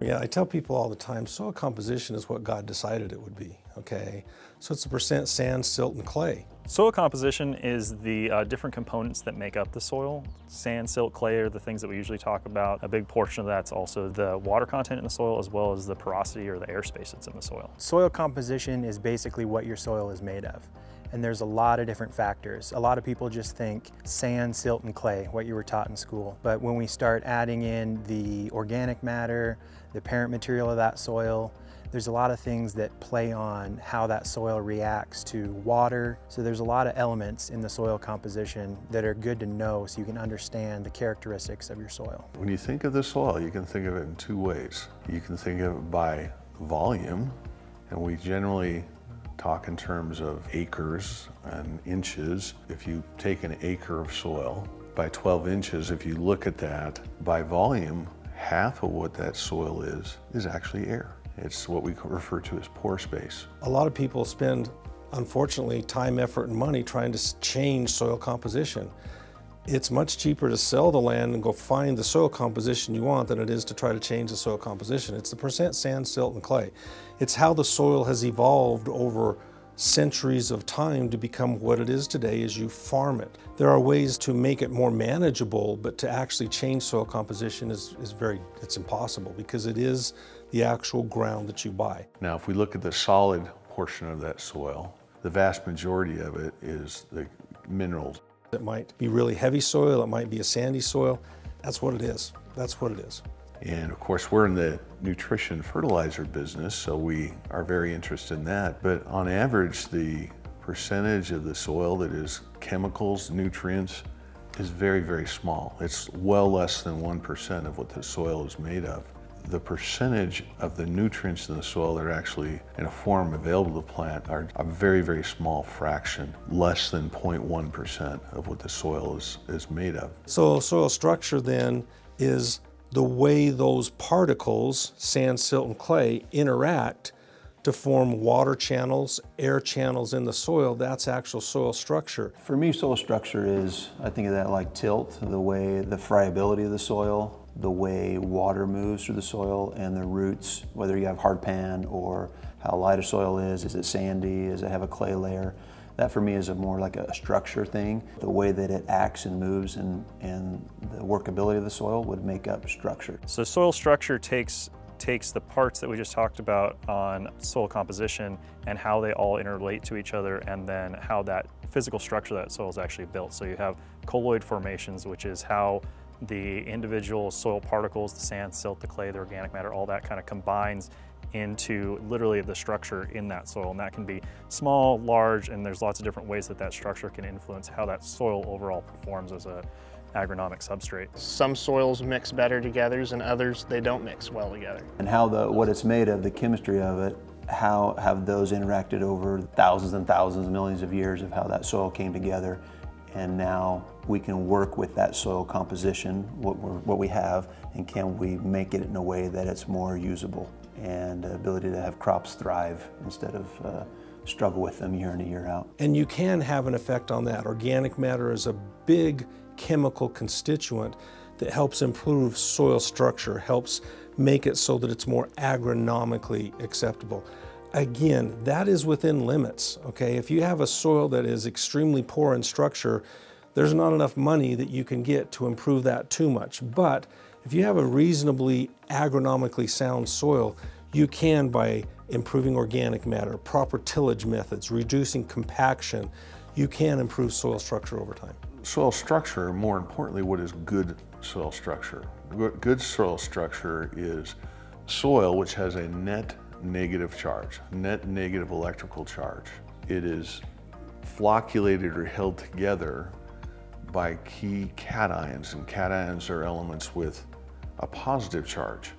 Yeah, I tell people all the time, soil composition is what God decided it would be, okay? So it's a percent sand, silt, and clay. Soil composition is the different components that make up the soil. Sand, silt, clay are the things that we usually talk about. A big portion of that's also the water content in the soil as well as the porosity or the airspace that's in the soil. Soil composition is basically what your soil is made of. And there's a lot of different factors. A lot of people just think sand, silt, and clay, what you were taught in school. But when we start adding in the organic matter, the parent material of that soil, there's a lot of things that play on how that soil reacts to water. So there's a lot of elements in the soil composition that are good to know so you can understand the characteristics of your soil. When you think of the soil, you can think of it in two ways. You can think of it by volume, and we generally talk in terms of acres and inches. If you take an acre of soil by 12 inches, if you look at that by volume, half of what that soil is actually air. It's what we refer to as pore space. A lot of people spend, unfortunately, time, effort, and money trying to change soil composition. It's much cheaper to sell the land and go find the soil composition you want than it is to try to change the soil composition. It's the percent sand, silt, and clay. It's how the soil has evolved over centuries of time to become what it is today as you farm it. There are ways to make it more manageable, but to actually change soil composition it's impossible because it is the actual ground that you buy. Now, if we look at the solid portion of that soil, the vast majority of it is the minerals. It might be really heavy soil, it might be a sandy soil. That's what it is. That's what it is. And of course, we're in the nutrition fertilizer business, so we are very interested in that. But on average, the percentage of the soil that is chemicals, nutrients, is very, very small. It's well less than 1% of what the soil is made of. The percentage of the nutrients in the soil that are actually in a form available to the plant are a very, very small fraction, less than 0.1% of what the soil is made of. So soil structure then is the way those particles, sand, silt, and clay, interact to form water channels, air channels in the soil. That's actual soil structure. For me, soil structure is, I think of that like tilt, the way, the friability of the soil, the way water moves through the soil, and the roots, whether you have hard pan or how light a soil is it sandy, does it have a clay layer? That for me is more like a structure thing. The way that it acts and moves and the workability of the soil would make up structure. So soil structure takes the parts that we just talked about on soil composition and how they all interrelate to each other, and then how that physical structure of that soil is actually built. So you have colloid formations, which is how the individual soil particles, the sand, silt, the clay, the organic matter, all that kind of combines into literally the structure in that soil. And that can be small, large, and there's lots of different ways that that structure can influence how that soil overall performs as a agronomic substrate. Some soils mix better together and others, they don't mix well together. And how what it's made of, the chemistry of it, how have those interacted over thousands and thousands, millions of years of how that soil came together. And now we can work with that soil composition, what we have, and can we make it in a way that it's more usable and the ability to have crops thrive instead of struggle with them year in and year out. And you can have an effect on that. Organic matter is a big chemical constituent that helps improve soil structure, helps make it so that it's more agronomically acceptable. Again, that is within limits, okay? If you have a soil that is extremely poor in structure, there's not enough money that you can get to improve that too much. But if you have a reasonably agronomically sound soil, you can, by improving organic matter, proper tillage methods, reducing compaction, you can improve soil structure over time. Soil structure, more importantly, what is good soil structure? Good soil structure is soil which has a net negative charge, net negative electrical charge. It is flocculated or held together by key cations, and cations are elements with a positive charge.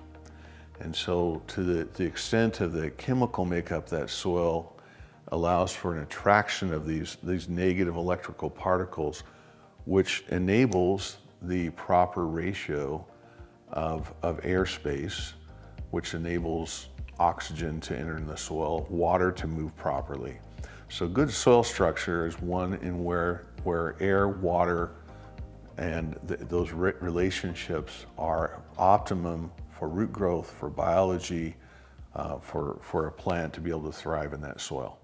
And so to the extent of the chemical makeup, that soil allows for an attraction of these negative electrical particles, which enables the proper ratio of airspace, which enables oxygen to enter in the soil, water to move properly. So good soil structure is one in where air, water, and those relationships are optimum for root growth, for biology, for a plant to be able to thrive in that soil.